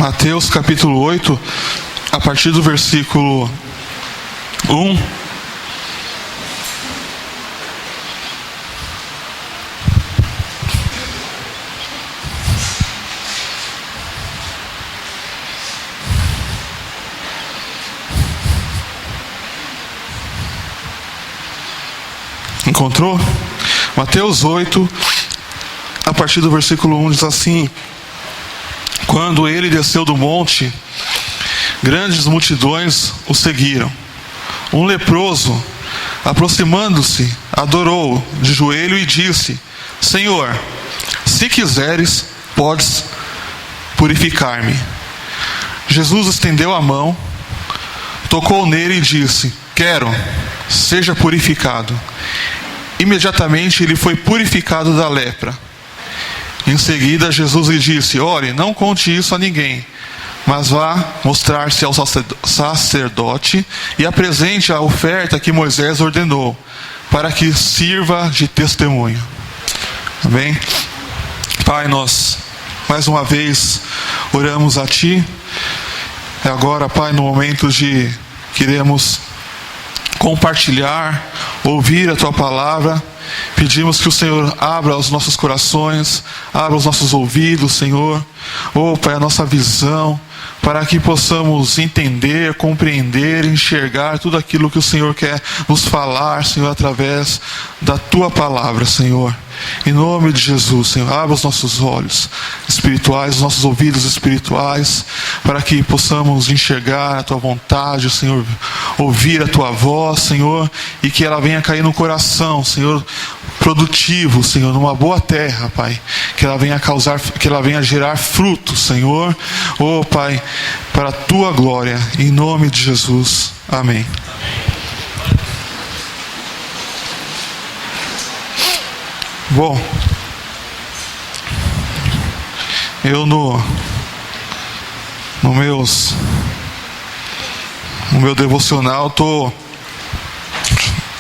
Mateus capítulo 8, a partir do versículo 1. Encontrou? Mateus 8, a partir do versículo 1 diz assim: Quando ele desceu do monte, grandes multidões o seguiram. Um leproso, aproximando-se, adorou de joelho e disse: Senhor, se quiseres, podes purificar-me. Jesus estendeu a mão, tocou nele e disse: Quero, seja purificado. Imediatamente ele foi purificado da lepra. Em seguida Jesus lhe disse: Ore, não conte isso a ninguém, mas vá mostrar-se ao sacerdote e apresente a oferta que Moisés ordenou, para que sirva de testemunho. Amém? Pai, nós mais uma vez oramos a Ti. Agora, Pai, no momento de queremos compartilhar, ouvir a Tua palavra, pedimos que o Senhor abra os nossos corações, abra os nossos ouvidos, Senhor. Pai, a nossa visão, para que possamos entender, compreender, enxergar tudo aquilo que o Senhor quer nos falar, Senhor, através da Tua palavra, Senhor. Em nome de Jesus, Senhor, abra os nossos olhos espirituais, os nossos ouvidos espirituais, para que possamos enxergar a Tua vontade, Senhor, ouvir a Tua voz, Senhor, e que ela venha cair no coração, Senhor, produtivo, Senhor, numa boa terra, Pai, que ela venha gerar frutos, Senhor, Pai, para a Tua glória, em nome de Jesus, amém. Bom, eu no meu devocional estou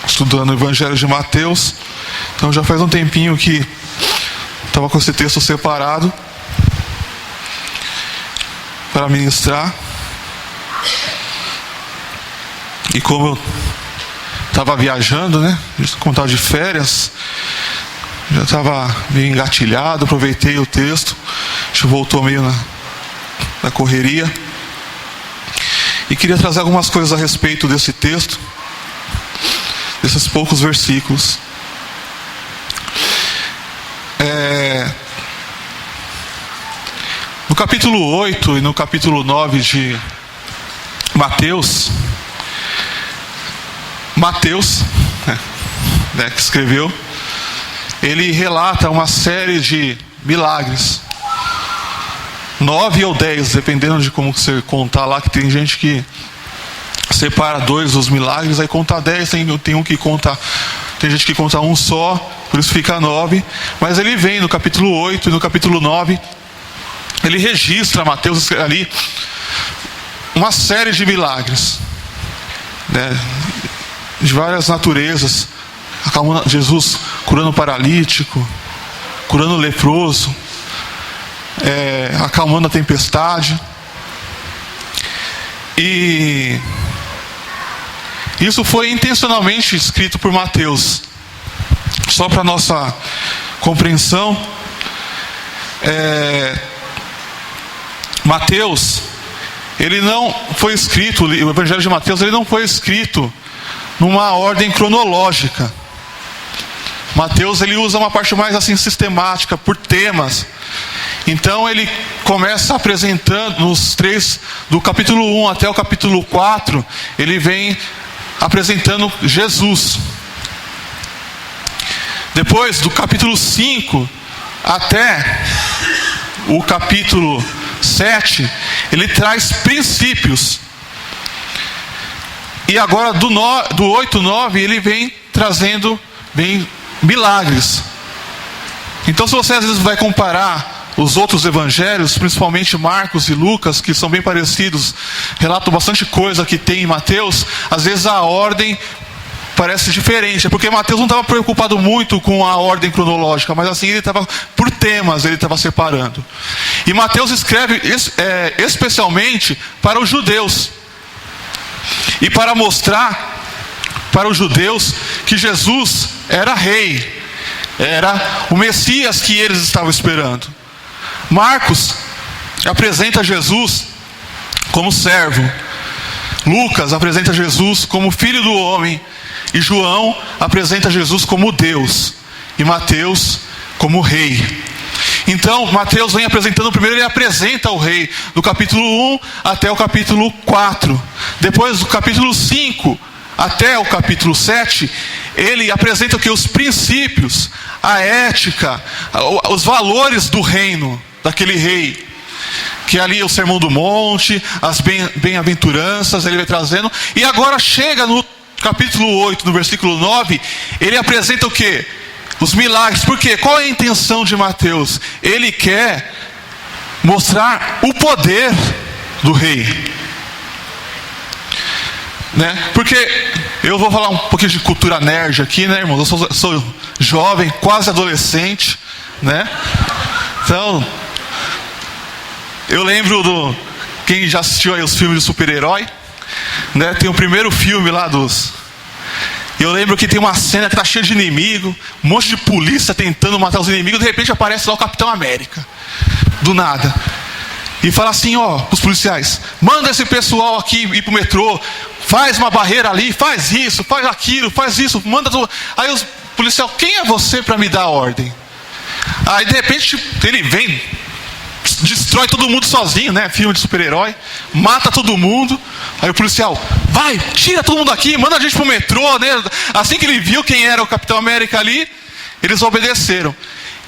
estudando o Evangelho de Mateus. Então já faz um tempinho que estava com esse texto separado para ministrar. E como eu estava viajando, né? Como estava de férias, já estava meio engatilhado, aproveitei o texto. A gente voltou meio na correria. E queria trazer algumas coisas a respeito desse texto, desses poucos versículos. No capítulo 8 e no capítulo 9 de Mateus, que escreveu, ele relata uma série de milagres, 9 ou 10, dependendo de como você contar lá, que tem gente que separa 2 dos milagres, aí conta 10, tem um que conta, tem gente que conta um só, por isso fica 9, mas ele vem no capítulo 8 e no capítulo 9, ele registra, Mateus ali, uma série de milagres, né, de várias naturezas. Jesus curando paralítico, curando leproso, acalmando a tempestade. E isso foi intencionalmente escrito por Mateus, só para nossa compreensão. Mateus, ele não foi escrito, o Evangelho de Mateus, ele não foi escrito numa ordem cronológica. Mateus, ele usa uma parte mais assim sistemática, por temas. Então ele começa apresentando nos 3, do capítulo 1 até o capítulo 4, ele vem apresentando Jesus. Depois, do capítulo 5 até o capítulo 7, ele traz princípios. E agora do 8, 9, ele vem trazendo milagres. Então, se você às vezes vai comparar os outros evangelhos, principalmente Marcos e Lucas, que são bem parecidos, relatam bastante coisa que tem em Mateus, às vezes a ordem parece diferente, porque Mateus não estava preocupado muito com a ordem cronológica, mas assim, ele estava por temas ele estava separando. E Mateus escreve especialmente para os judeus. E para mostrar para os judeus que Jesus era rei, era o Messias que eles estavam esperando. Marcos apresenta Jesus como servo. Lucas apresenta Jesus como filho do homem. E João apresenta Jesus como Deus. E Mateus como rei. Então, Mateus vem apresentando, primeiro ele apresenta o rei, do capítulo 1 até o capítulo 4. Depois, do capítulo 5 até o capítulo 7, ele apresenta o que? Os princípios, a ética, os valores do reino, daquele rei. Que ali é o Sermão do Monte, as bem-aventuranças, ele vai trazendo. E agora chega no capítulo 8, no versículo 9, ele apresenta o que? Os milagres. Por quê? Qual é a intenção de Mateus? Ele quer mostrar o poder do rei. Né? Porque eu vou falar um pouquinho de cultura nerd aqui, né, irmãos? Eu sou jovem, quase adolescente, né? Então, eu lembro quem já assistiu aí os filmes de super-herói, né? Tem o primeiro filme lá eu lembro que tem uma cena que está cheia de inimigo, um monte de polícia tentando matar os inimigos, de repente aparece lá o Capitão América, do nada. E fala assim, os policiais, manda esse pessoal aqui ir pro metrô, faz uma barreira ali, faz isso, faz aquilo, faz isso, manda tudo. Aí os policiais, quem é você para me dar a ordem? Aí de repente ele vem, destrói todo mundo sozinho, né? Filme de super-herói, mata todo mundo. Aí o policial, vai, tira todo mundo aqui, manda a gente pro metrô, né? Assim que ele viu quem era o Capitão América ali, eles obedeceram.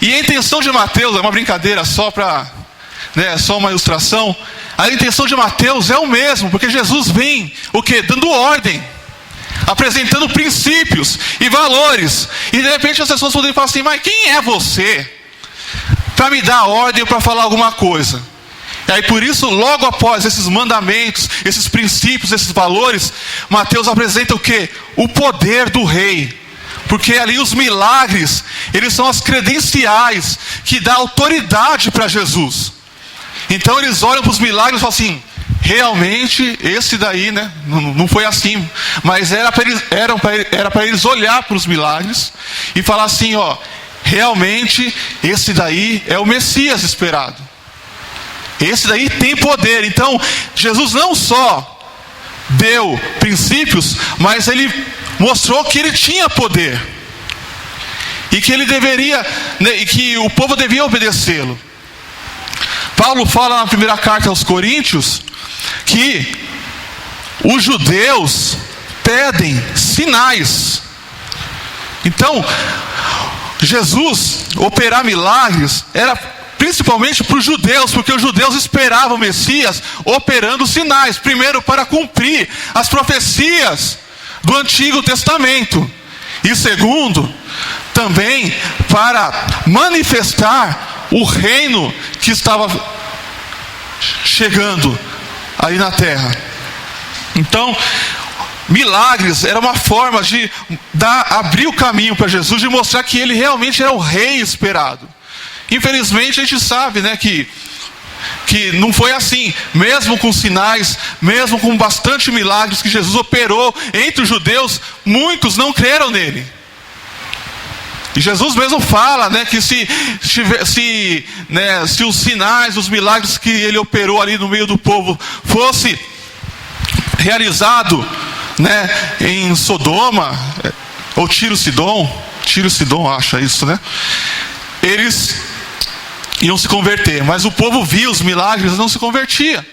E a intenção de Mateus, é uma brincadeira só para, né, só uma ilustração. A intenção de Mateus é o mesmo, porque Jesus vem, o quê? Dando ordem, apresentando princípios e valores. E de repente as pessoas podem falar assim, mas quem é você para me dar ordem ou para falar alguma coisa? E aí por isso, logo após esses mandamentos, esses princípios, esses valores, Mateus apresenta o quê? O poder do rei. Porque ali os milagres, eles são as credenciais que dão autoridade para Jesus. Então eles olham para os milagres e falam assim, realmente esse daí, né, não foi assim. Mas era para eles olhar para os milagres e falar assim, realmente esse daí é o Messias esperado. Esse daí tem poder. Então Jesus não só deu princípios, mas ele mostrou que ele tinha poder. E que ele deveria, né, e que o povo devia obedecê-lo. Paulo fala na primeira carta aos Coríntios que os judeus pedem sinais. Então, Jesus operar milagres era principalmente para os judeus, porque os judeus esperavam o Messias operando sinais. Primeiro, para cumprir as profecias do Antigo Testamento. E segundo, também para manifestar o reino que estava chegando aí na terra. Então, milagres era uma forma de abrir o caminho para Jesus, de mostrar que ele realmente era o rei esperado. Infelizmente a gente sabe, né, que não foi assim. Mesmo com sinais, mesmo com bastante milagres que Jesus operou entre os judeus, muitos não creram nele. E Jesus mesmo fala, né, que se os sinais, os milagres que ele operou ali no meio do povo fosse realizado, né, em Sodoma ou Tiro-Sidom, acha isso, né? Eles iam se converter, mas o povo via os milagres e não se convertia,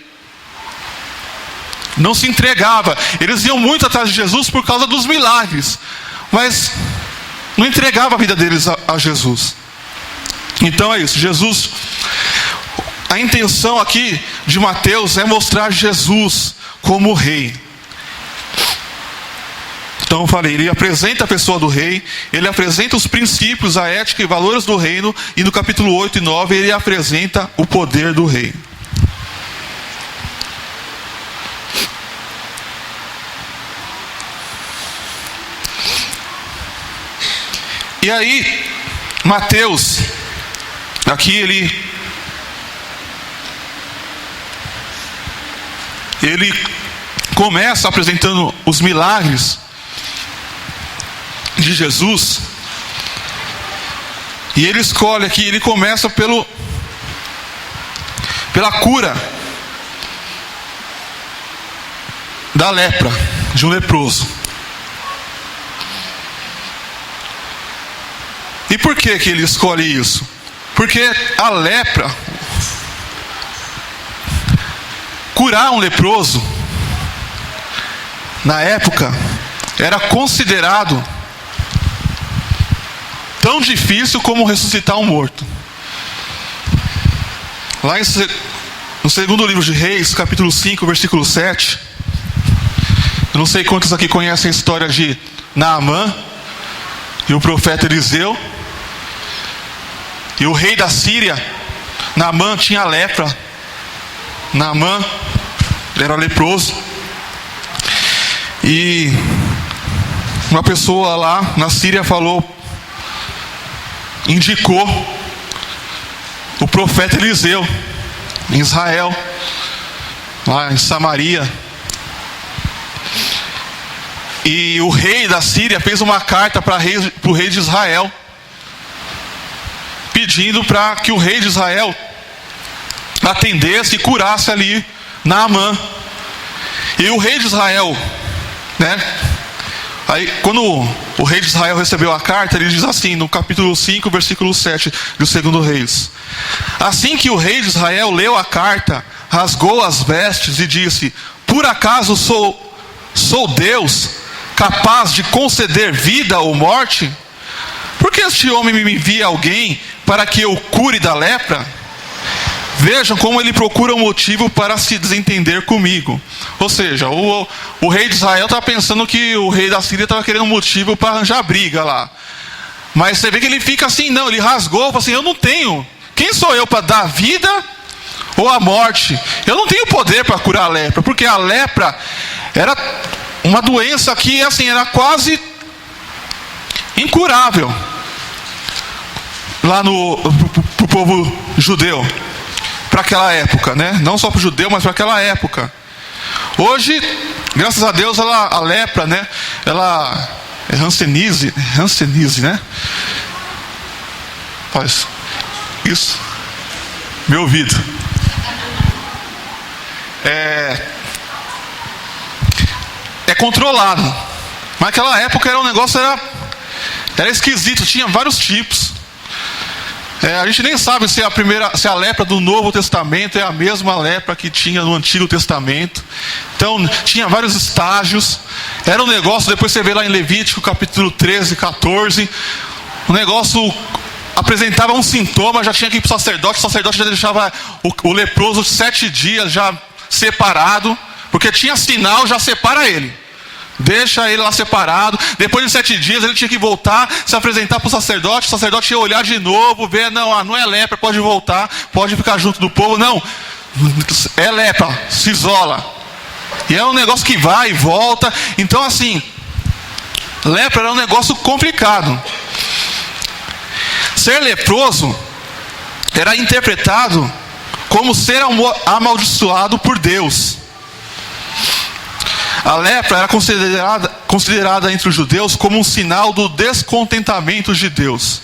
não se entregava. Eles iam muito atrás de Jesus por causa dos milagres, mas não entregava a vida deles a Jesus. Então é isso, Jesus, a intenção aqui de Mateus é mostrar Jesus como rei. Então eu falei, ele apresenta a pessoa do rei, ele apresenta os princípios, a ética e valores do reino, e no capítulo 8 e 9 ele apresenta o poder do rei. E aí, Mateus Aqui ele começa apresentando os milagres de Jesus. E ele escolhe aqui, ele começa pela cura da lepra, de um leproso. E por que ele escolhe isso? Porque a lepra, curar um leproso, na época, era considerado tão difícil como ressuscitar um morto. Lá no segundo livro de Reis, capítulo 5, versículo 7, eu não sei quantos aqui conhecem a história de Naamã e o profeta Eliseu. E o rei da Síria, Naamã, tinha lepra. Naamã era leproso. E uma pessoa lá na Síria indicou o profeta Eliseu em Israel, lá em Samaria. E o rei da Síria fez uma carta para o rei de Israel, pedindo para que o rei de Israel atendesse e curasse ali Naamã. E o rei de Israel, aí quando o rei de Israel recebeu a carta, ele diz assim, no capítulo 5, versículo 7 do segundo Reis: assim que o rei de Israel leu a carta, rasgou as vestes e disse: por acaso sou Deus capaz de conceder vida ou morte? Por que este homem me envia alguém para que eu cure da lepra? Vejam como ele procura um motivo para se desentender comigo. Ou seja, o rei de Israel está pensando que o rei da Síria estava querendo um motivo para arranjar briga lá. Mas você vê que ele fica assim, não, ele rasgou, falou assim: eu não tenho. Quem sou eu para dar vida ou a morte? Eu não tenho poder para curar a lepra, porque a lepra era uma doença que assim, era quase incurável lá pro povo judeu, para aquela época, não só para o judeu, mas para aquela época. Hoje, graças a Deus, a lepra, ela é hanseníase, faz isso, meu ouvido, é controlado. Mas naquela época era um negócio, era esquisito, tinha vários tipos. A gente nem sabe se a lepra do Novo Testamento é a mesma lepra que tinha no Antigo Testamento. Então, tinha vários estágios. Era um negócio, depois você vê lá em Levítico, capítulo 13, 14. O negócio apresentava um sintoma, já tinha que ir para o sacerdote já deixava o leproso 7 dias já separado, porque tinha sinal, já separa ele. Deixa ele lá separado. Depois de 7 dias ele tinha que voltar, se apresentar para o sacerdote ia olhar de novo, ver, não é lepra, pode voltar, pode ficar junto do povo. Não, é lepra, se isola. E é um negócio que vai e volta. Então assim, lepra era um negócio complicado. Ser leproso era interpretado como ser amaldiçoado por Deus. A lepra era considerada entre os judeus como um sinal do descontentamento de Deus.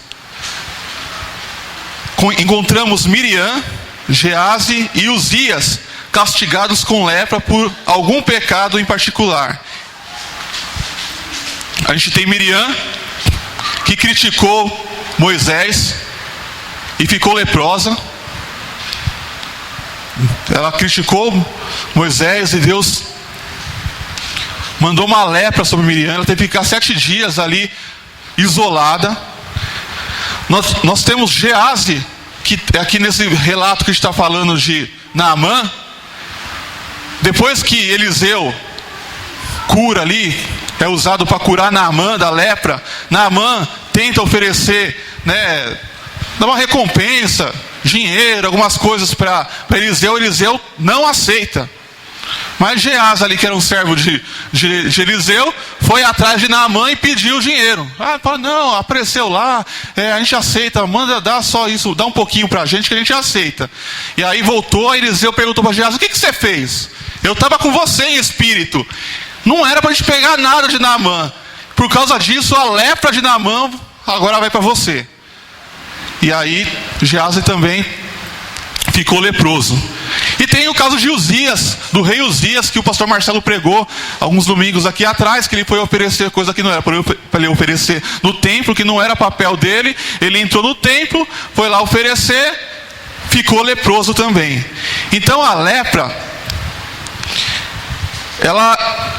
Encontramos Miriam, Gease e Uzias castigados com lepra por algum pecado em particular. A gente tem Miriam, que criticou Moisés e ficou leprosa. Ela criticou Moisés e Deus mandou uma lepra sobre Miriam. Ela teve que ficar 7 dias ali isolada. Nós temos Gease, que aqui nesse relato que a gente está falando de Naamã, depois que Eliseu cura ali, é usado para curar Naamã da lepra. Naamã tenta oferecer, dá uma recompensa, dinheiro, algumas coisas para Eliseu. Eliseu não aceita. Mas Geazi ali, que era um servo de Eliseu, foi atrás de Naamã e pediu dinheiro. Fala, não, apareceu lá, a gente aceita, manda dar só isso, dá um pouquinho pra gente que a gente aceita. E aí voltou, a Eliseu perguntou para Geazi, o que você fez? Eu estava com você em espírito. Não era para a gente pegar nada de Naamã. Por causa disso, a lepra de Naamã agora vai para você. E aí, Geazi também ficou leproso. E tem o caso de Uzias, do rei Uzias, que o pastor Marcelo pregou alguns domingos aqui atrás, que ele foi oferecer coisa que não era para ele oferecer no templo, que não era papel dele. Ele entrou no templo, foi lá oferecer, ficou leproso também. Então a lepra,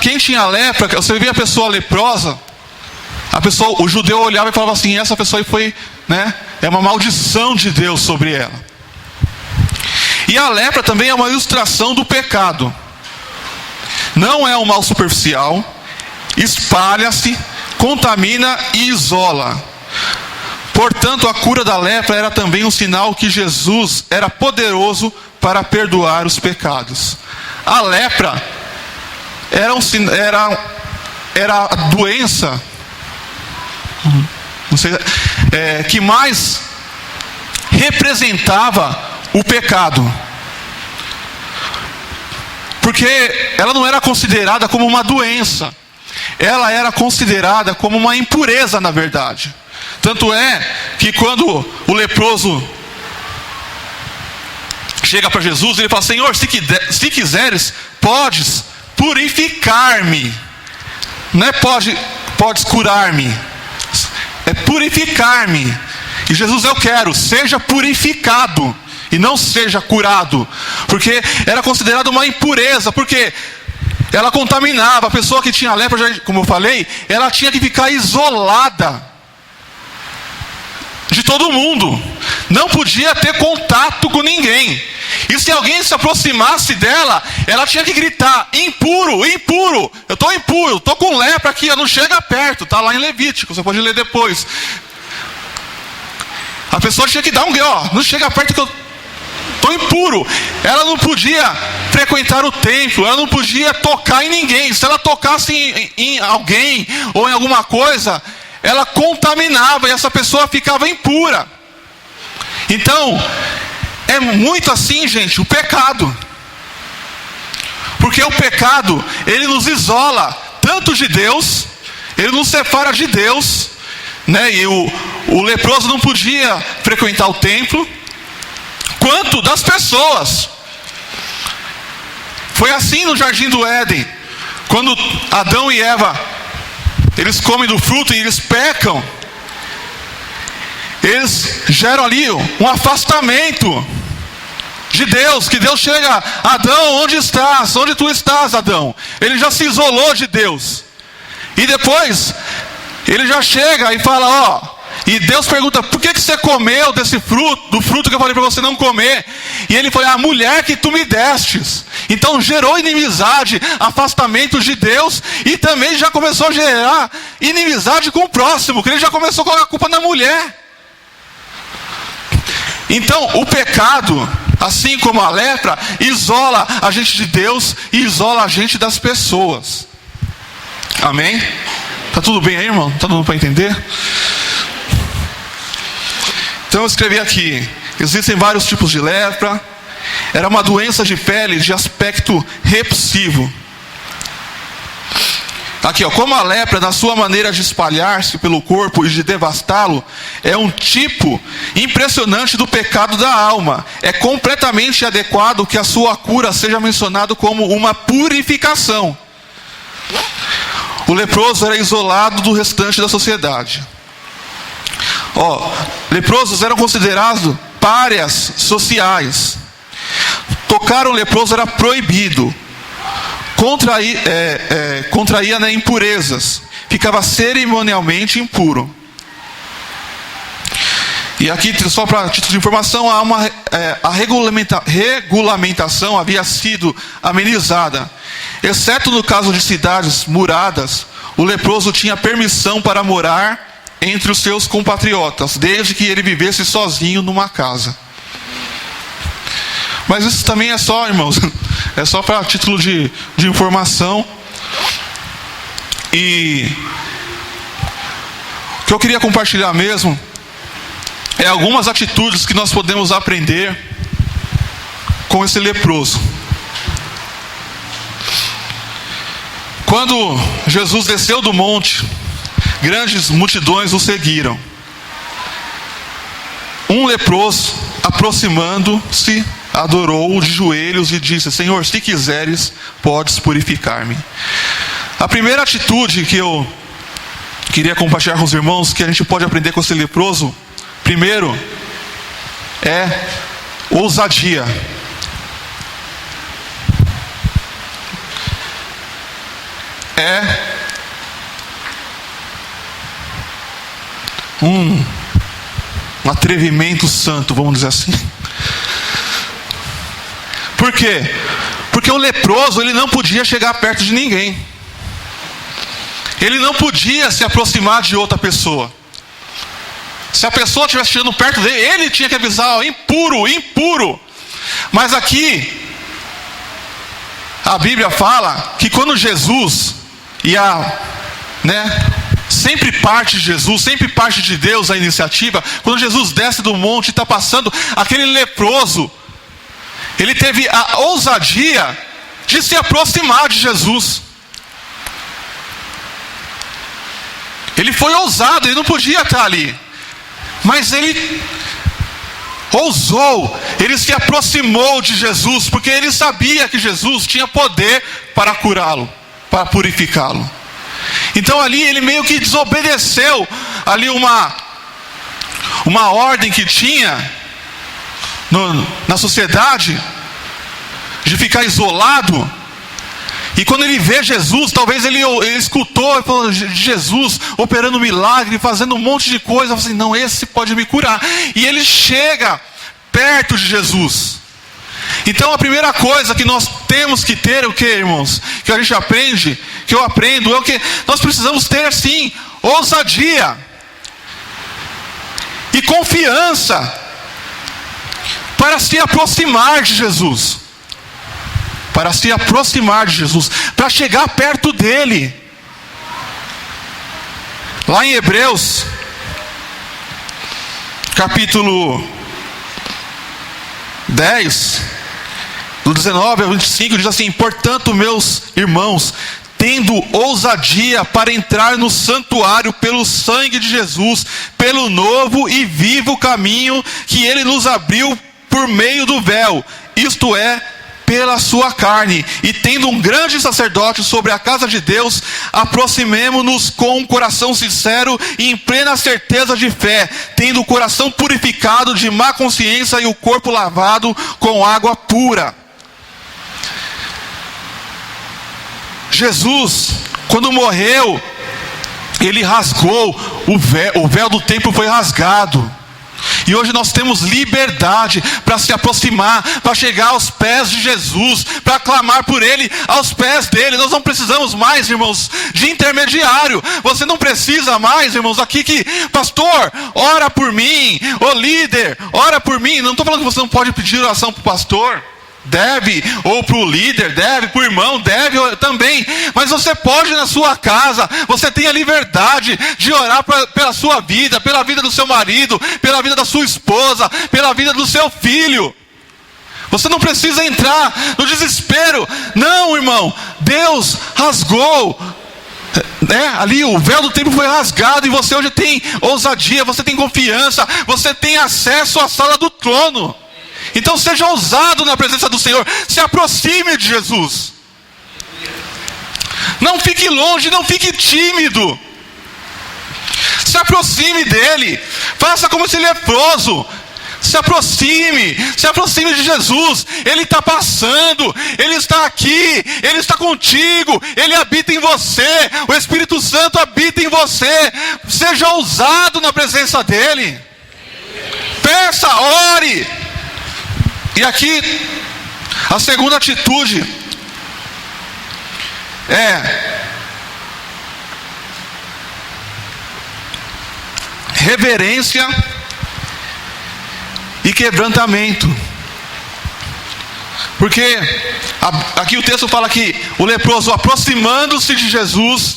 quem tinha lepra, você via a pessoa leprosa, o judeu olhava e falava assim, essa pessoa aí foi, é uma maldição de Deus sobre ela. E a lepra também é uma ilustração do pecado. Não é um mal superficial, espalha-se, contamina e isola. Portanto, a cura da lepra era também um sinal que Jesus era poderoso para perdoar os pecados. A lepra era a doença, que mais representava o pecado, porque ela não era considerada como uma doença, ela era considerada como uma impureza, na verdade. Tanto é que quando o leproso chega para Jesus, ele fala, Senhor, se quiseres, podes purificar-me. Não é podes curar-me, é purificar-me. E Jesus, eu quero, seja purificado e não seja curado, porque era considerado uma impureza, porque ela contaminava. A pessoa que tinha lepra, como eu falei, ela tinha que ficar isolada de todo mundo, não podia ter contato com ninguém. E se alguém se aproximasse dela, ela tinha que gritar, impuro, impuro, eu estou impuro, estou com lepra aqui, não chega perto, está lá em Levítico, você pode ler depois. A pessoa tinha que dar não chega perto que eu estou impuro. Ela não podia frequentar o templo, ela não podia tocar em ninguém. Se ela tocasse em alguém ou em alguma coisa, ela contaminava e essa pessoa ficava impura. Então, é muito assim, gente, o pecado. Porque o pecado, ele nos isola tanto de Deus, ele nos separa de Deus, e o leproso não podia frequentar o templo, quanto das pessoas. Foi assim no Jardim do Éden, quando Adão e Eva, eles comem do fruto e eles pecam, eles geram ali um afastamento de Deus, que Deus chega, Adão, onde estás? Onde tu estás, Adão? Ele já se isolou de Deus. E depois, ele já chega e fala, e Deus pergunta, por que você comeu desse fruto, do fruto que eu falei para você não comer? E ele foi, a mulher que tu me destes. Então gerou inimizade, afastamento de Deus, e também já começou a gerar inimizade com o próximo, que ele já começou a colocar a culpa na mulher. Então o pecado, assim como a lepra, isola a gente de Deus e isola a gente das pessoas. Amém? Tá tudo bem aí, irmão? Tá dando para entender? Então eu escrevi aqui, existem vários tipos de lepra. Era uma doença de pele de aspecto repulsivo. Aqui, como a lepra, na sua maneira de espalhar-se pelo corpo e de devastá-lo, é um tipo impressionante do pecado da alma. É completamente adequado que a sua cura seja mencionado como uma purificação. O leproso era isolado do restante da sociedade. Leprosos eram considerados párias sociais. Tocar um leproso era proibido. Contraía impurezas. Ficava cerimonialmente impuro. E aqui, só para título de informação, a regulamentação havia sido amenizada. Exceto no caso de cidades muradas, o leproso tinha permissão para morar entre os seus compatriotas, desde que ele vivesse sozinho numa casa. Mas isso também é só, irmãos, É só para título de informação. E o que eu queria compartilhar mesmo é algumas atitudes que nós podemos aprender com esse leproso. Quando Jesus desceu do monte, grandes multidões o seguiram. Um leproso, aproximando-se, adorou-o de joelhos e disse: Senhor, se quiseres, podes purificar-me. A primeira atitude que eu queria compartilhar com os irmãos, que a gente pode aprender com esse leproso, primeiro, é ousadia. É um atrevimento santo, vamos dizer assim. Por quê? Porque o leproso, ele não podia chegar perto de ninguém. Ele não podia se aproximar de outra pessoa. Se a pessoa estivesse chegando perto dele, ele tinha que avisar: impuro, impuro. Mas aqui a Bíblia fala que quando Jesus sempre parte de Jesus, sempre parte de Deus a iniciativa. Quando Jesus desce do monte e está passando, aquele leproso, ele teve a ousadia de se aproximar de Jesus. Ele foi ousado, ele não podia estar ali, mas ele ousou, ele se aproximou de Jesus, porque ele sabia que Jesus tinha poder para curá-lo, para purificá-lo. Então ali ele meio que desobedeceu ali uma ordem que tinha na sociedade, de ficar isolado. E quando ele vê Jesus, talvez ele escutou Jesus operando milagre, fazendo um monte de coisa, assim: não, esse pode me curar. E ele chega perto de Jesus. Então a primeira coisa que nós temos que ter, o que, irmãos? Que a gente aprende, que eu aprendo, é o que? Nós precisamos ter, sim, ousadia e confiança para se aproximar de Jesus. Para se aproximar de Jesus, para chegar perto dele. Lá em Hebreus, capítulo 10, do 19 ao 25, diz assim: portanto, meus irmãos, tendo ousadia para entrar no santuário pelo sangue de Jesus, pelo novo e vivo caminho que ele nos abriu por meio do véu, isto é, pela sua carne, e tendo um grande sacerdote sobre a casa de Deus, aproximemo-nos com um coração sincero e em plena certeza de fé, tendo o coração purificado de má consciência e o corpo lavado com água pura. Jesus, quando morreu, ele rasgou o véu do templo, foi rasgado. E hoje nós temos liberdade para se aproximar, para chegar aos pés de Jesus, para clamar por Ele, aos pés dEle. Nós não precisamos mais, irmãos, de intermediário. Você não precisa mais, irmãos, aqui que: pastor, ora por mim, ô líder, ora por mim. Não estou falando que você não pode pedir oração para o pastor. Deve, ou para o líder, deve, para o irmão, deve também. Mas você pode na sua casa, você tem a liberdade de orar pela sua vida, pela vida do seu marido, pela vida da sua esposa, pela vida do seu filho. Você não precisa entrar no desespero. Não, irmão, Deus rasgou, ali o véu do templo foi rasgado, e você hoje tem ousadia, você tem confiança, você tem acesso à sala do trono. Então seja ousado na presença do Senhor, se aproxime de Jesus. Não fique longe, não fique tímido. Se aproxime dele, faça como esse leproso. Se aproxime de Jesus. Ele está passando, Ele está aqui, Ele está contigo, Ele habita em você, o Espírito Santo habita em você. Seja ousado na presença dele. Peça, ore. E aqui, a segunda atitude é reverência e quebrantamento. Porque aqui o texto fala que o leproso, aproximando-se de Jesus,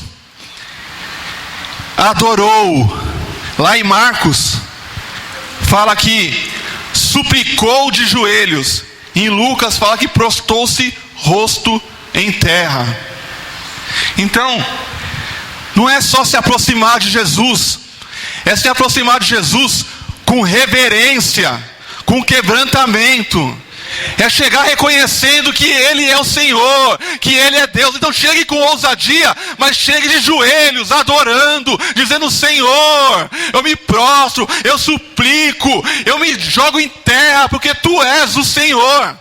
adorou. Lá em Marcos fala que suplicou de joelhos. Em Lucas fala que prostou-se rosto em terra. Então, não é só se aproximar de Jesus, é se aproximar de Jesus com reverência, com quebrantamento. É chegar reconhecendo que Ele é o Senhor, que Ele é Deus. Então chegue com ousadia, mas chegue de joelhos, adorando, dizendo: Senhor, eu me prostro, eu suplico, eu me jogo em terra, porque Tu és o Senhor.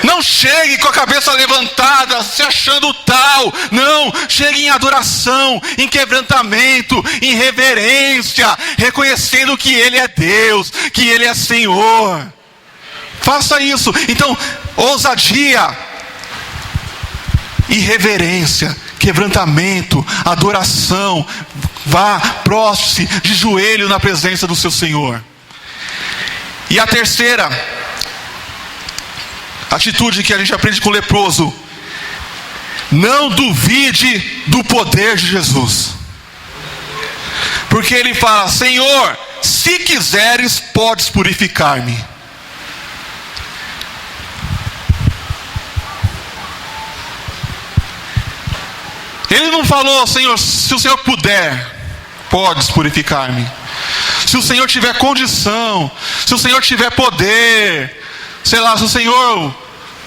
Não chegue com a cabeça levantada, se achando tal. Não, chegue em adoração, em quebrantamento, em reverência, reconhecendo que Ele é Deus, que Ele é Senhor. Faça isso. Então, ousadia e reverência, quebrantamento, adoração. Vá, prostre-se de joelho na presença do seu Senhor. E a terceira atitude que a gente aprende com o leproso: não duvide do poder de Jesus. Porque ele fala: Senhor, se quiseres, podes purificar-me. Ele não falou: Senhor, se o Senhor puder, podes purificar-me. Se o Senhor tiver condição, se o Senhor tiver poder, sei lá, se o Senhor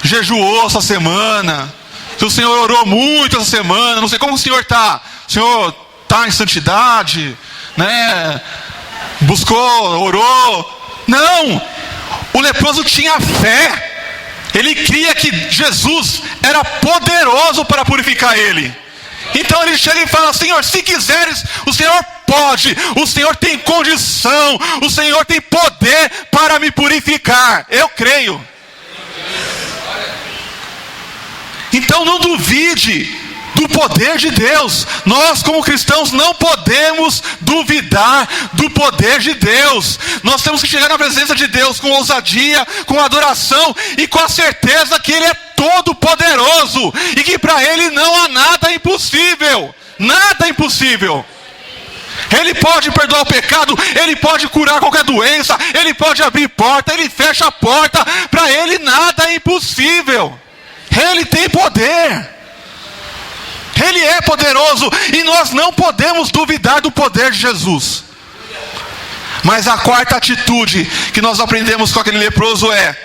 jejuou essa semana, se o Senhor orou muito essa semana, não sei como o Senhor está. O Senhor está em santidade, né? Buscou, orou. Não! O leproso tinha fé. Ele cria que Jesus era poderoso para purificar ele. Então ele chega e fala: Senhor, se quiseres, o Senhor pode, o Senhor tem condição, o Senhor tem poder para me purificar. Eu creio. Então não duvide do poder de Deus. Nós, como cristãos, não podemos duvidar do poder de Deus. Nós temos que chegar na presença de Deus com ousadia, com adoração e com a certeza que Ele é todo poderoso e que para Ele não há nada impossível. Nada impossível. Ele pode perdoar o pecado, Ele pode curar qualquer doença, Ele pode abrir porta, Ele fecha a porta. Para Ele nada é impossível. Ele tem poder. Ele é poderoso e nós não podemos duvidar do poder de Jesus. Mas a quarta atitude que nós aprendemos com aquele leproso é: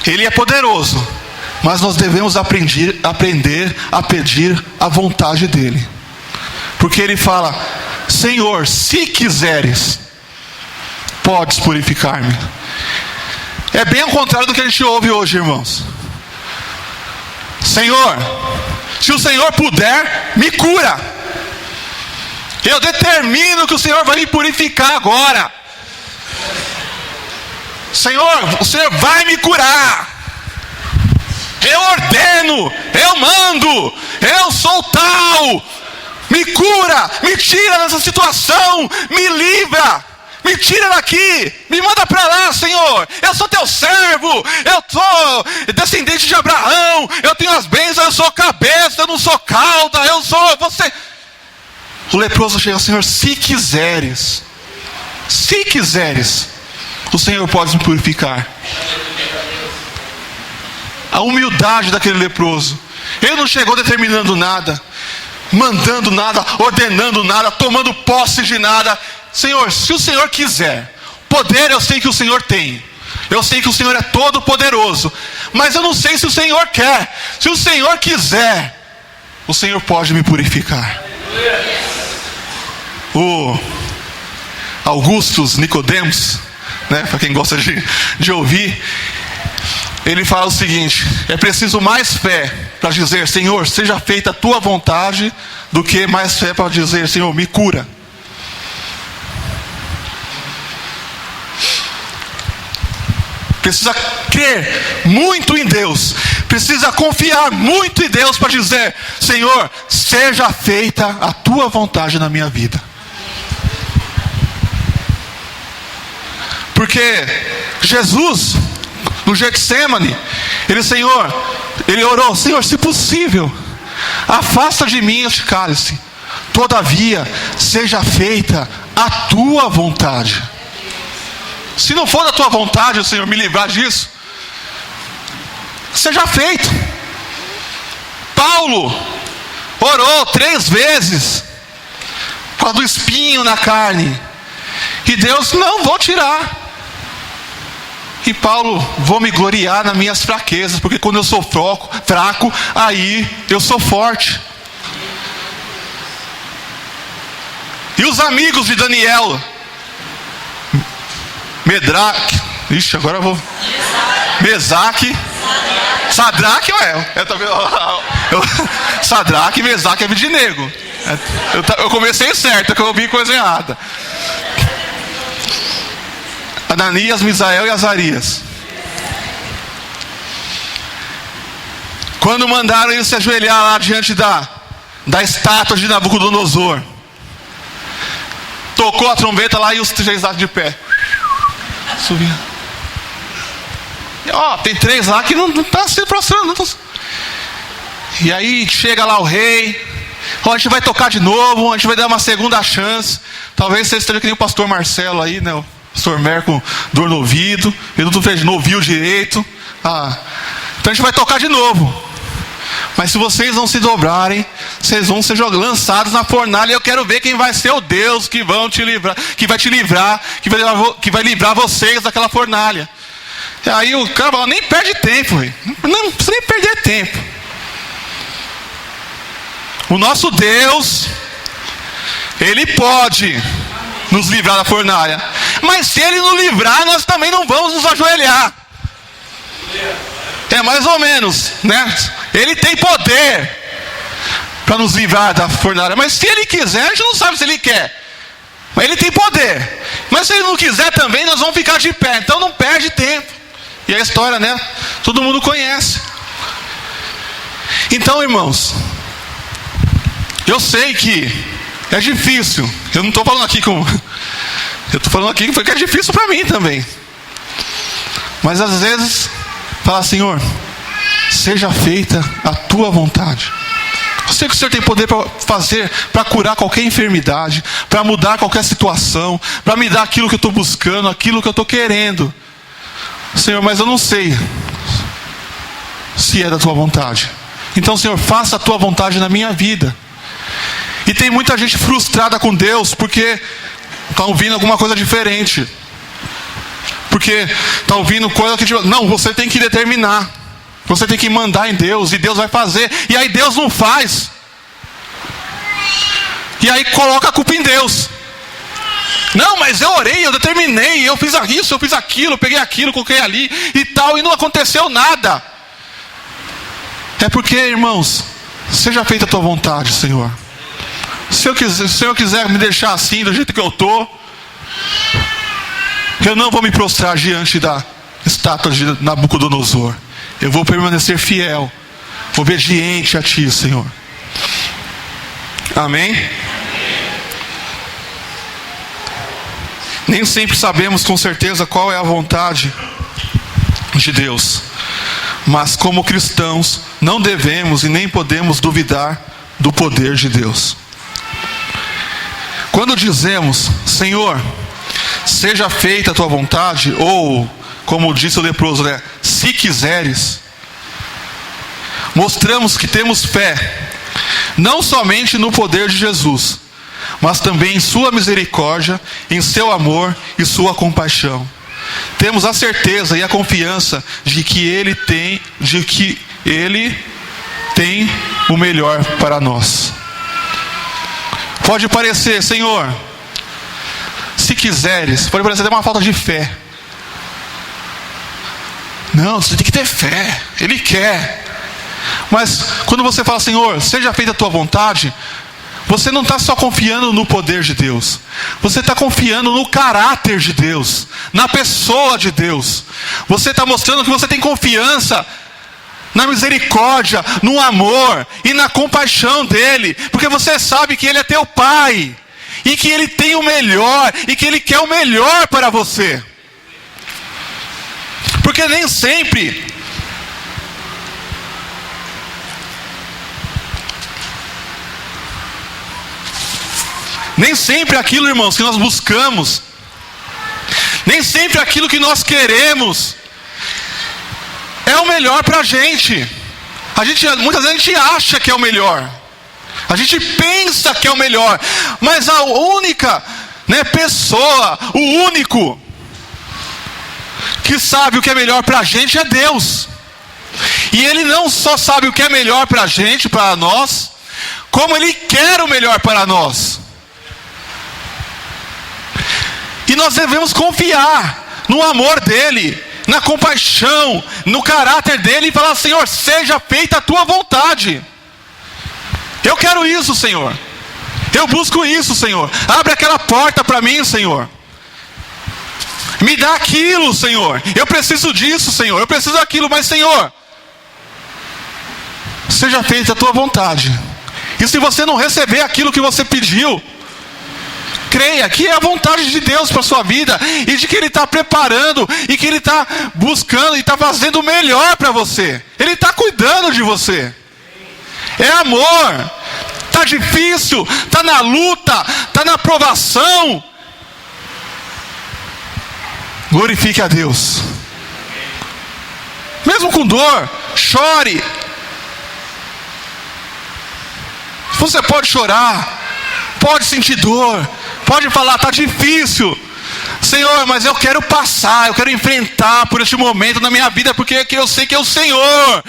Ele é poderoso, mas nós devemos aprender a pedir a vontade dEle. Porque Ele fala: Senhor, se quiseres, podes purificar-me. É bem ao contrário do que a gente ouve hoje, irmãos. Senhor, se o Senhor puder, me cura. Eu determino que o Senhor vai me purificar agora. Senhor, o Senhor vai me curar. Eu ordeno, eu mando, eu sou tal. Me cura, me tira dessa situação, me livra. Me tira daqui, me manda para lá, Senhor. Eu sou teu servo, eu sou descendente de Abraão, eu tenho as bênçãos, eu sou cabeça, eu não sou cauda, eu sou você. O leproso chega: Senhor, se quiseres, o Senhor pode me purificar. A humildade daquele leproso. Ele não chegou determinando nada, mandando nada, ordenando nada, tomando posse de nada. Senhor, se o Senhor quiser, poder eu sei que o Senhor tem, eu sei que o Senhor é todo poderoso, mas eu não sei se o Senhor quer. Se o Senhor quiser, o Senhor pode me purificar. O Augustus Nicodemos, né, para quem gosta de ouvir, ele fala o seguinte: é preciso mais fé para dizer Senhor, seja feita a tua vontade, do que mais fé para dizer Senhor, me cura. Precisa crer muito em Deus, precisa confiar muito em Deus para dizer Senhor, seja feita a tua vontade na minha vida. Porque Jesus, no Getsemane, ele orou: Senhor, se possível, afasta de mim este cálice. Todavia, seja feita a tua vontade. Se não for da tua vontade, Senhor, me livrar disso, seja feito. Paulo orou 3 vezes por causa do espinho na carne, e Deus: não, vou tirar. E Paulo: vou me gloriar nas minhas fraquezas, porque quando eu sou fraco, aí eu sou forte. E os amigos de Daniel, Medraque, agora eu vou. Mesaque, Sadraque, Sadraque, Mesaque e Abednego. Eu comecei certo, que eu ouvi coisa errada. Ananias, Misael e Azarias. Quando mandaram ele se ajoelhar lá diante da estátua de Nabucodonosor, tocou a trombeta lá e os 3 lá de pé. Subiu. Tem 3 lá que não estão se prostrando. E aí chega lá o rei: a gente vai tocar de novo, a gente vai dar uma segunda chance. Talvez você esteja que nem o pastor Marcelo aí, né? O pastor Mer com dor no ouvido, ele não ouviu direito. Então a gente vai tocar de novo. Mas se vocês não se dobrarem, vocês vão ser lançados na fornalha. E eu quero ver quem vai ser o Deus que vai te livrar, que vai livrar vocês daquela fornalha. E aí o cara fala: nem perde tempo, véio. Não precisa nem perder tempo. O nosso Deus, Ele pode nos livrar da fornalha. Mas se Ele nos livrar, nós também não vamos nos ajoelhar. É mais ou menos, né? Ele tem poder para nos livrar da fornalha. Mas se Ele quiser, a gente não sabe se Ele quer. Mas Ele tem poder. Mas se Ele não quiser também, nós vamos ficar de pé. Então não perde tempo. E a história, né? Todo mundo conhece. Então, irmãos, eu sei que é difícil. Eu não estou falando aqui eu estou falando aqui porque é difícil para mim também. Mas às vezes, falar: Senhor, seja feita a tua vontade. Eu sei que o Senhor tem poder para fazer, para curar qualquer enfermidade, para mudar qualquer situação, para me dar aquilo que eu estou buscando, aquilo que eu estou querendo. Senhor, mas eu não sei se é da tua vontade. Então, Senhor, faça a tua vontade na minha vida. E tem muita gente frustrada com Deus porque está ouvindo alguma coisa diferente. Porque está ouvindo coisa que não, você tem que determinar. Você tem que mandar em Deus e Deus vai fazer. E aí Deus não faz. E aí coloca a culpa em Deus. Não, mas eu orei, eu determinei, eu fiz isso, eu fiz aquilo, eu peguei aquilo, coloquei ali e tal, e não aconteceu nada. É porque, irmãos, seja feita a tua vontade, Senhor. Se o Senhor quiser me deixar assim, do jeito que eu estou, eu não vou me prostrar diante da estátua de Nabucodonosor. Eu vou permanecer fiel, obediente a Ti, Senhor. Amém? Nem sempre sabemos com certeza qual é a vontade de Deus. Mas como cristãos, não devemos e nem podemos duvidar do poder de Deus. Quando dizemos: Senhor, seja feita a tua vontade, ou como disse o leproso, né, se quiseres, mostramos que temos fé, não somente no poder de Jesus, mas também em sua misericórdia, em seu amor e sua compaixão. Temos a certeza e a confiança de que Ele tem o melhor para nós. Pode parecer: Senhor, se quiseres, pode parecer até uma falta de fé. Não, você tem que ter fé, Ele quer. Mas quando você fala: Senhor, seja feita a tua vontade, você não está só confiando no poder de Deus, você está confiando no caráter de Deus, na pessoa de Deus. Você está mostrando que você tem confiança na misericórdia, no amor e na compaixão dEle, porque você sabe que Ele é teu Pai, e que Ele tem o melhor, e que Ele quer o melhor para você. Porque nem sempre aquilo, irmãos, que nós buscamos, nem sempre aquilo que nós queremos é o melhor para a gente. Muitas vezes a gente acha que é o melhor, a gente pensa que é o melhor, mas a única, pessoa, o único que sabe o que é melhor para a gente é Deus. E Ele não só sabe o que é melhor para a gente, para nós, como Ele quer o melhor para nós. E nós devemos confiar no amor dEle, na compaixão, no caráter dEle, e falar: Senhor, seja feita a Tua vontade. Eu quero isso, Senhor. Eu busco isso, Senhor. Abre aquela porta para mim, Senhor. Me dá aquilo, Senhor. Eu preciso disso, Senhor. Eu preciso daquilo, mas, Senhor, seja feita a Tua vontade. E se você não receber aquilo que você pediu, creia que é a vontade de Deus para a sua vida, e de que Ele está preparando, e que Ele está buscando, e está fazendo o melhor para você. Ele está cuidando de você. É amor. Está difícil, está na luta, está na provação. Glorifique a Deus. Mesmo com dor, chore. Você pode chorar, pode sentir dor, pode falar: está difícil, Senhor, mas eu quero passar, eu quero enfrentar por este momento na minha vida, porque eu sei que é o Senhor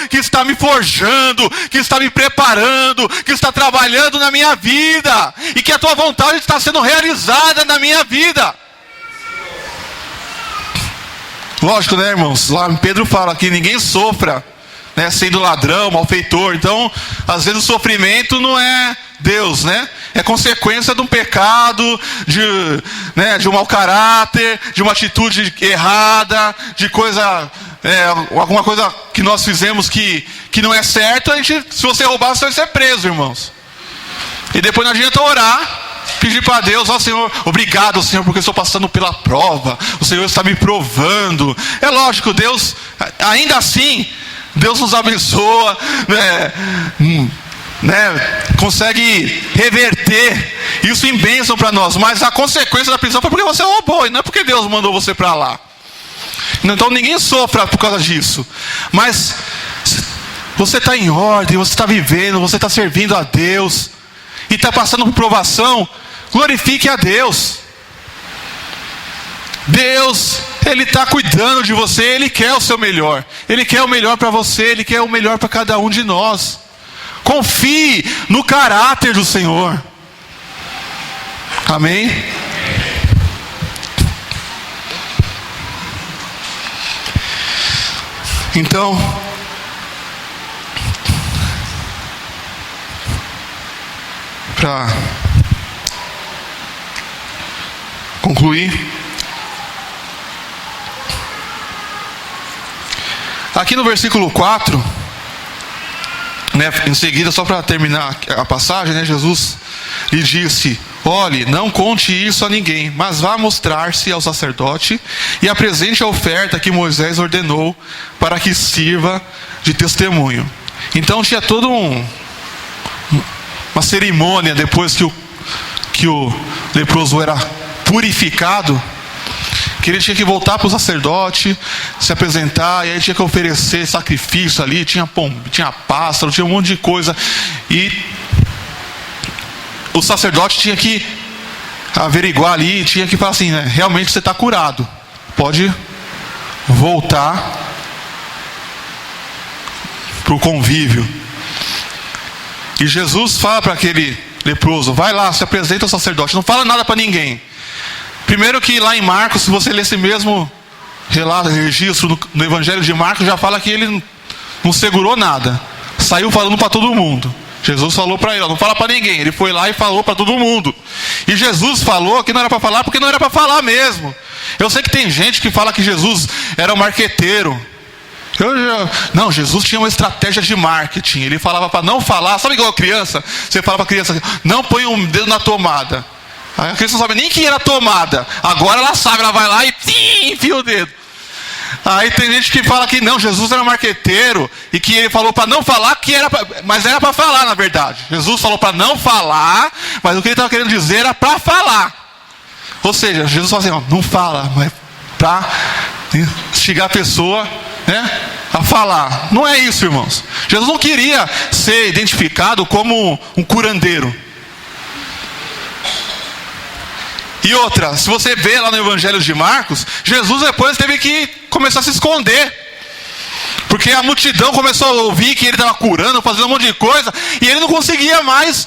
que está me forjando, que está me preparando, que está trabalhando na minha vida, e que a Tua vontade está sendo realizada na minha vida. Lógico, irmãos? Lá Pedro fala que ninguém sofra, sendo ladrão, malfeitor. Então, às vezes o sofrimento não é Deus, é consequência de um pecado, de um mau caráter, de uma atitude errada, de alguma coisa que nós fizemos que não é certo. Se você roubar, você vai ser preso, irmãos. E depois não adianta orar, pedir para Deus: Senhor, obrigado, Senhor, porque eu estou passando pela prova, o Senhor está me provando. É lógico, Deus, ainda assim, Deus nos abençoa, consegue reverter isso em bênção para nós, mas a consequência da prisão foi porque você roubou, e não é porque Deus mandou você para lá. Então ninguém sofra por causa disso, mas você está em ordem, você está vivendo, você está servindo a Deus, e está passando por provação. Glorifique a Deus. Deus, Ele está cuidando de você, Ele quer o seu melhor, Ele quer o melhor para você, Ele quer o melhor para cada um de nós. Confie no caráter do Senhor. Amém? Então, para concluir, aqui no versículo 4, em seguida, só para terminar a passagem, Jesus lhe disse: olhe, não conte isso a ninguém, mas vá mostrar-se ao sacerdote e apresente a oferta que Moisés ordenou para que sirva de testemunho. Então tinha toda uma cerimônia depois que o leproso era purificado, que ele tinha que voltar para o sacerdote, se apresentar, e aí tinha que oferecer sacrifício ali, tinha pássaro, tinha um monte de coisa, e o sacerdote tinha que averiguar ali, tinha que falar assim: realmente você está curado, pode voltar para o convívio. E Jesus fala para aquele leproso: vai lá, se apresenta ao sacerdote, não fala nada para ninguém. Primeiro que lá em Marcos, se você ler esse mesmo relato, registro no Evangelho de Marcos, já fala que ele não segurou nada, saiu falando para todo mundo. Jesus falou para ele: não fala para ninguém. Ele foi lá e falou para todo mundo. E Jesus falou que não era para falar, porque não era para falar mesmo. Eu sei que tem gente que fala que Jesus era um marqueteiro. Não, Jesus tinha uma estratégia de marketing. Ele falava para não falar. Sabe igual criança? Você fala para a criança: não põe um dedo na tomada. Aí a criança não sabe nem que era tomada. Agora ela sabe, ela vai lá e enfia o dedo. Aí tem gente que fala que não, Jesus era marqueteiro e que ele falou para não falar, mas era para falar na verdade. Jesus falou para não falar, mas o que ele estava querendo dizer era para falar. Ou seja, Jesus falou assim, ó, não fala, mas para instigar a pessoa, né, a falar. Não é isso, irmãos. Jesus não queria ser identificado como um curandeiro. E outra, se você vê lá no Evangelho de Marcos, Jesus depois teve que começar a se esconder. Porque a multidão começou a ouvir que ele estava curando, fazendo um monte de coisa, e ele não conseguia mais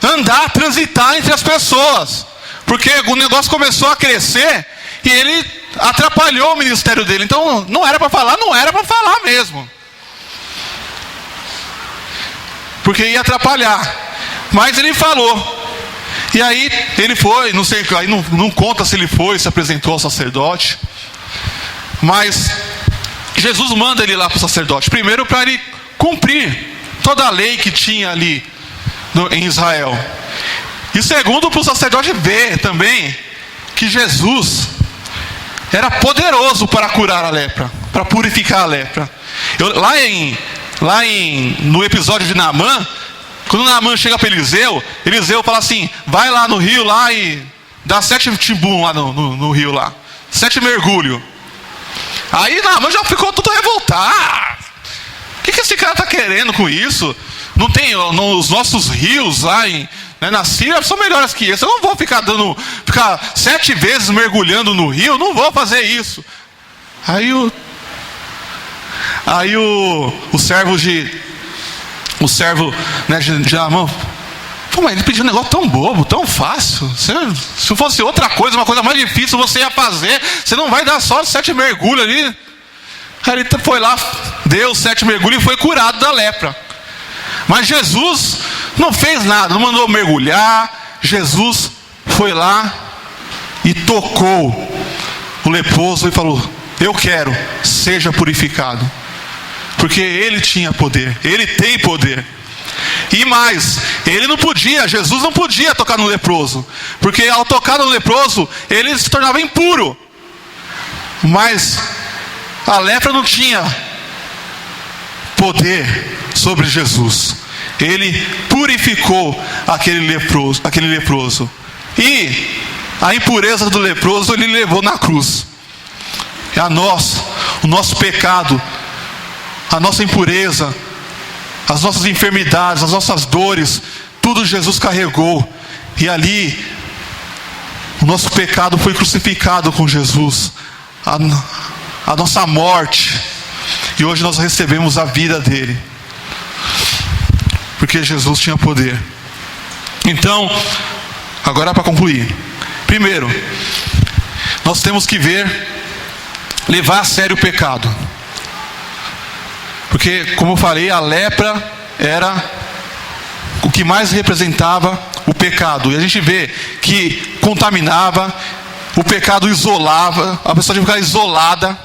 andar, transitar entre as pessoas. Porque o negócio começou a crescer e ele atrapalhou o ministério dele. Então não era para falar, não era para falar mesmo. Porque ia atrapalhar. Mas ele falou. E aí ele foi, não sei, aí não conta se ele foi, se apresentou ao sacerdote. Mas Jesus manda ele lá para o sacerdote. Primeiro para ele cumprir toda a lei que tinha ali em Israel. E segundo para o sacerdote ver também que Jesus era poderoso para curar a lepra, para purificar a lepra. No episódio de Naamã, quando Naamã chega para Eliseu fala assim, vai lá no rio lá e dá 7 timbum lá no rio lá, 7 mergulhos. Aí Naamã já ficou todo revoltado. O que esse cara está querendo com isso? Não tem, os nossos rios lá na Síria são melhores que esse. Eu não vou ficar 7 vezes mergulhando no rio, não vou fazer isso. Aí o servo, né, de Naamã, pô, mas ele pediu um negócio tão bobo, tão fácil. Se fosse outra coisa, uma coisa mais difícil você ia fazer, você não vai dar só 7 mergulhos ali. Aí ele foi lá, deu 7 mergulhos e foi curado da lepra. Mas Jesus não fez nada, não mandou mergulhar. Jesus foi lá e tocou o leproso e falou, eu quero, seja purificado. Porque ele tinha poder, ele tem poder. E mais, Jesus não podia tocar no leproso, porque ao tocar no leproso, ele se tornava impuro. Mas a lepra não tinha poder sobre Jesus. Ele purificou aquele leproso. E a impureza do leproso ele levou na cruz. O nosso pecado, a nossa impureza, as nossas enfermidades, as nossas dores, tudo Jesus carregou. E ali, o nosso pecado foi crucificado com Jesus. A nossa morte. E hoje nós recebemos a vida dele. Porque Jesus tinha poder. Então, agora para concluir. Primeiro, nós temos que levar a sério o pecado. Porque, como eu falei, a lepra era o que mais representava o pecado. E a gente vê que contaminava, o pecado isolava, a pessoa tinha que ficar isolada.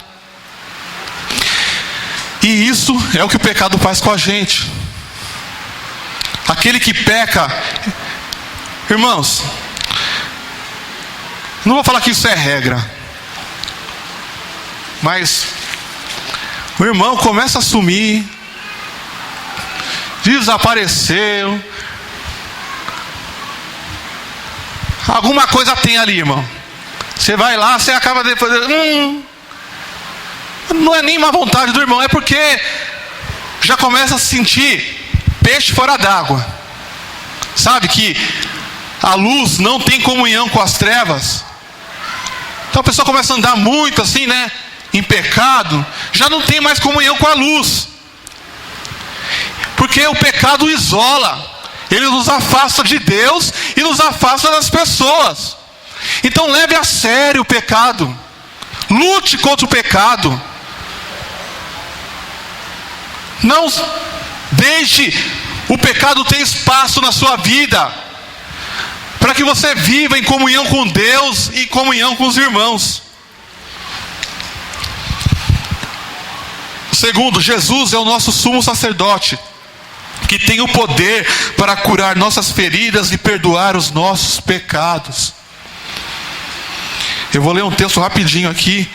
E isso é o que o pecado faz com a gente. Aquele que peca, irmãos, não vou falar que isso é regra, mas o irmão começa a sumir, desapareceu, alguma coisa tem ali, irmão. Você vai lá, você acaba depois, não é nem má vontade do irmão, é porque já começa a sentir peixe fora d'água. Sabe que a luz não tem comunhão com as trevas. Então a pessoa começa a andar muito assim, né, em pecado, já não tem mais comunhão com a luz. Porque o pecado isola, ele nos afasta de Deus e nos afasta das pessoas. Então leve a sério o pecado, lute contra o pecado. Não deixe o pecado ter espaço na sua vida, para que você viva em comunhão com Deus e comunhão com os irmãos. Segundo, Jesus é o nosso sumo sacerdote, que tem o poder para curar nossas feridas e perdoar os nossos pecados. Eu vou ler um texto rapidinho aqui,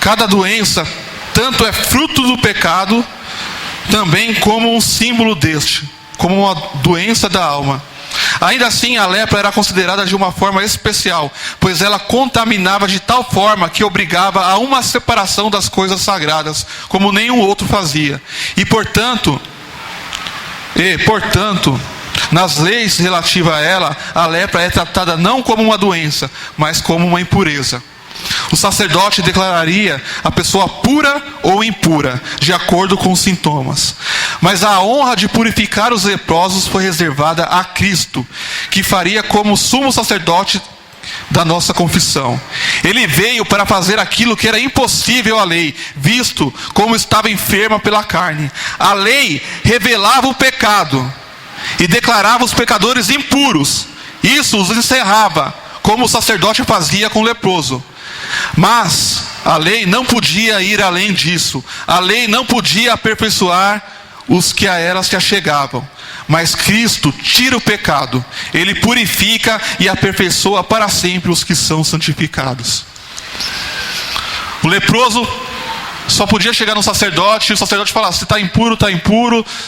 Cada doença tanto é fruto do pecado, também como um símbolo deste, como uma doença da alma. Ainda assim, a lepra era considerada de uma forma especial, pois ela contaminava de tal forma que obrigava a uma separação das coisas sagradas, como nenhum outro fazia. E portanto, nas leis relativas a ela, a lepra é tratada não como uma doença, mas como uma impureza. O sacerdote declararia a pessoa pura ou impura, de acordo com os sintomas. Mas a honra de purificar os leprosos foi reservada a Cristo, que faria como sumo sacerdote da nossa confissão. Ele veio para fazer aquilo que era impossível à lei, visto como estava enferma pela carne. A lei revelava o pecado e declarava os pecadores impuros. Isso os encerrava, como o sacerdote fazia com o leproso. Mas a lei não podia ir além disso. A lei não podia aperfeiçoar os que a ela se achegavam. Mas Cristo tira o pecado. Ele purifica e aperfeiçoa para sempre os que são santificados. O leproso só podia chegar no sacerdote, e o sacerdote falava: você está impuro,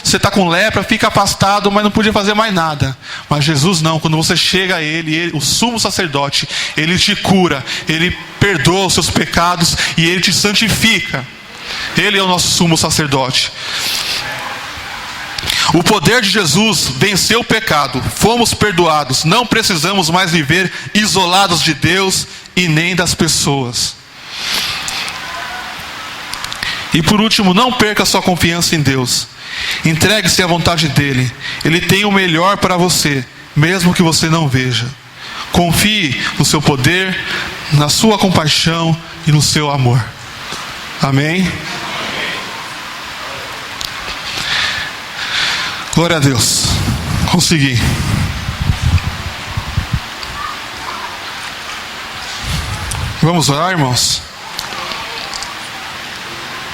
você está com lepra, fica afastado, mas não podia fazer mais nada. Mas Jesus não, quando você chega a ele, o sumo sacerdote, ele te cura, ele perdoa os seus pecados e ele te santifica. Ele é o nosso sumo sacerdote. O poder de Jesus venceu o pecado, fomos perdoados, não precisamos mais viver isolados de Deus e nem das pessoas. E por último, não perca sua confiança em Deus. Entregue-se à vontade dEle. Ele tem o melhor para você, mesmo que você não veja. Confie no seu poder, na sua compaixão e no seu amor. Amém? Glória a Deus. Consegui. Vamos orar, irmãos?